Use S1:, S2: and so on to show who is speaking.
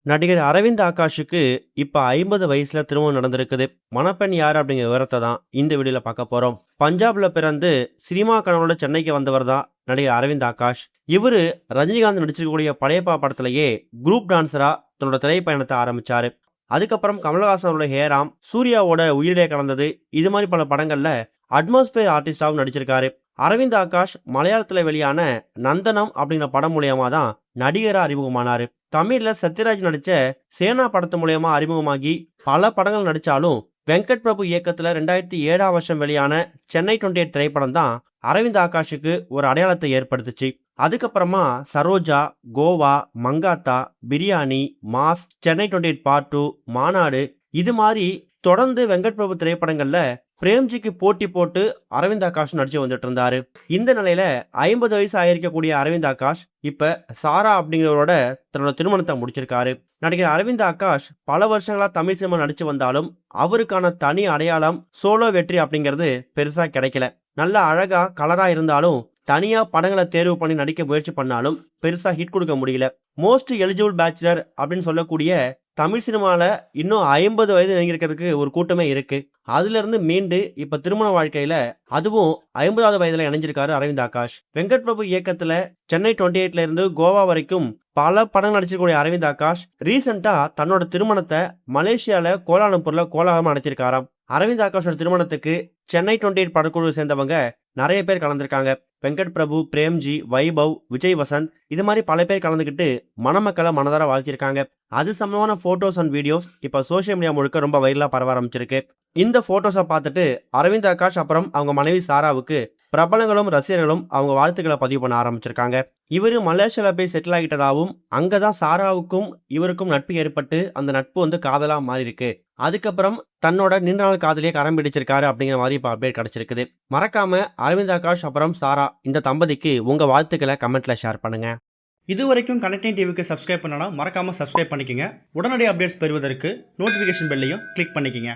S1: நடிகர் அரவிந்த் ஆகாஷுக்கு இப்ப 50 வயசுல திருமணம் நடந்திருக்குது. மணப்பெண் யார் அப்படிங்கிற விவரத்த தான் இந்த வீடியோல பார்க்க போறோம். பஞ்சாப்ல பிறந்து சினிமா கனவோட சென்னைக்கு வந்தவர் தான் நடிகர் அரவிந்த் ஆகாஷ். இவரு ரஜினிகாந்த் நடிச்சிருக்கக்கூடிய படையப்பா படத்திலேயே குரூப் டான்சரா தன்னோட திரைப்பயணத்தை ஆரம்பிச்சாரு. அதுக்கப்புறம் கமலஹாசனோட ஹேராம், சூர்யாவோட உயிரிலே கலந்தது, இது மாதிரி பல படங்கள்ல அட்மாஸ்பியர் ஆர்டிஸ்டாவும் நடிச்சிருக்காரு. அரவிந்த் ஆகாஷ் மலையாளத்துல வெளியான நந்தனம் அப்படிங்கிற படம் மூலியமா தான் நடிகரா அறிமுகமானாரு. தமிழ்ல சத்யராஜ் நடிச்ச சேனா படத்து மூலியமா அறிமுகமாகி பல படங்கள் நடிச்சாலும் வெங்கட் பிரபு இயக்கத்துல 2007ஆம் வருஷம் வெளியான சென்னை 28 திரைப்படம் தான் அரவிந்த் ஆகாஷுக்கு ஒரு அடையாளத்தை ஏற்படுத்துச்சு. அதுக்கப்புறமா சரோஜா, கோவா, மங்காத்தா, பிரியாணி, மாஸ், சென்னை 28 பார்ட் 2, மாநாடு, இது மாதிரி தொடர்ந்து வெங்கட் பிரபு திரைப்படங்கள்ல பிரேம்ஜிக்கு போட்டி போட்டு அரவிந்த் ஆகாஷ் நடிச்சு வந்துட்டு இருந்தாரு. இந்த நிலையில 50 வயசு ஆயிருக்கக்கூடிய அரவிந்த் ஆகாஷ் இப்ப சாரா அப்படிங்கிறவரோட தன்னோட திருமணத்தை முடிச்சிருக்காரு. நடிகர் அரவிந்த் ஆகாஷ் பல வருஷங்களா தமிழ் சினிமா நடிச்சு வந்தாலும் அவருக்கான தனி அடையாளம் சோலோ வெற்றி அப்படிங்கிறது பெருசா கிடைக்கல. நல்ல அழகா கலரா இருந்தாலும் தனியா படங்களை தேர்வு பண்ணி நடிக்க முயற்சி பண்ணாலும் பெருசா ஹிட் கொடுக்க முடியல. மோஸ்ட் எலிஜிபிள் பேச்சுலர் அப்படின்னு சொல்லக்கூடிய தமிழ் சினிமால இன்னும் 50 வயது நெருங்கிருக்கிறதுக்கு ஒரு கூட்டமே இருக்கு. அதுல இருந்து மீண்டு இப்ப திருமண வாழ்க்கையில அதுவும் 50வது வயதுல இணைஞ்சிருக்காரு அரவிந்த் ஆகாஷ். வெங்கட் பிரபு இயக்கத்துல சென்னை 28ல இருந்து கோவா வரைக்கும் பல படம் நடிச்சிருக்கக்கூடிய அரவிந்த் ஆகாஷ் ரீசெண்டா தன்னோட திருமணத்தை மலேசியால கோலாலம்பூர்ல கோலாகலமா நடத்திருக்காராம். அரவிந்த் ஆகாஷோட திருமணத்துக்கு சென்னை 28 படக்குழு சேர்ந்தவங்க நிறைய பேர் கலந்துருக்காங்க. வெங்கட் பிரபு, பிரேம்ஜி, வைபவ், விஜய் வசந்த், இது மாதிரி பல பேர் கலந்துக்கிட்டு மணமக்களை மனதார வாழ்த்திருக்காங்க. அது சம்பந்தமான போட்டோஸ் அண்ட் வீடியோஸ் இப்ப சோசியல் மீடியா முழுக்க ரொம்ப வைரலா பரவ ஆரம்பிச்சிருக்கு. இந்த போட்டோஸை பார்த்துட்டு அரவிந்த் ஆகாஷ் அப்புறம் அவங்க மனைவி சாராவுக்கு பிரபலங்களும் ரசிகர்களும் அவங்க வாழ்த்துக்களை பதிவு பண்ண ஆரம்பிச்சிருக்காங்க. இவரு மலேசியால போய் செட்டில் ஆகிட்டதாகவும் அங்கதான் சாராவுக்கும் இவருக்கும் நட்பு ஏற்பட்டு அந்த நட்பு காதலா மாறி இருக்கு. அதுக்கப்புறம் தன்னோட நீண்ட நாள் காதலியே கரம் பிடிச்சிருக்காரு அப்படிங்கிற மாதிரி இப்போ அப்டேட் கிடைச்சிருக்குது. மறக்காம அரவிந்த் ஆகாஷ் அப்புறம் சாரா இந்த தம்பதிக்கு உங்க வாழ்த்துக்களை கமெண்ட்ல ஷேர் பண்ணுங்க.
S2: இதுவரைக்கும் கனெக்டிங் டிவிக்கு சப்ஸ்கிரைப் பண்ணனா மறக்காம சப்ஸ்கிரைப் பண்ணிக்கங்க. உடனடி அப்டேட்ஸ் பெறுவதற்கு நோட்டிஃபிகேஷன் பெல்லையும் கிளிக் பண்ணிக்கங்க.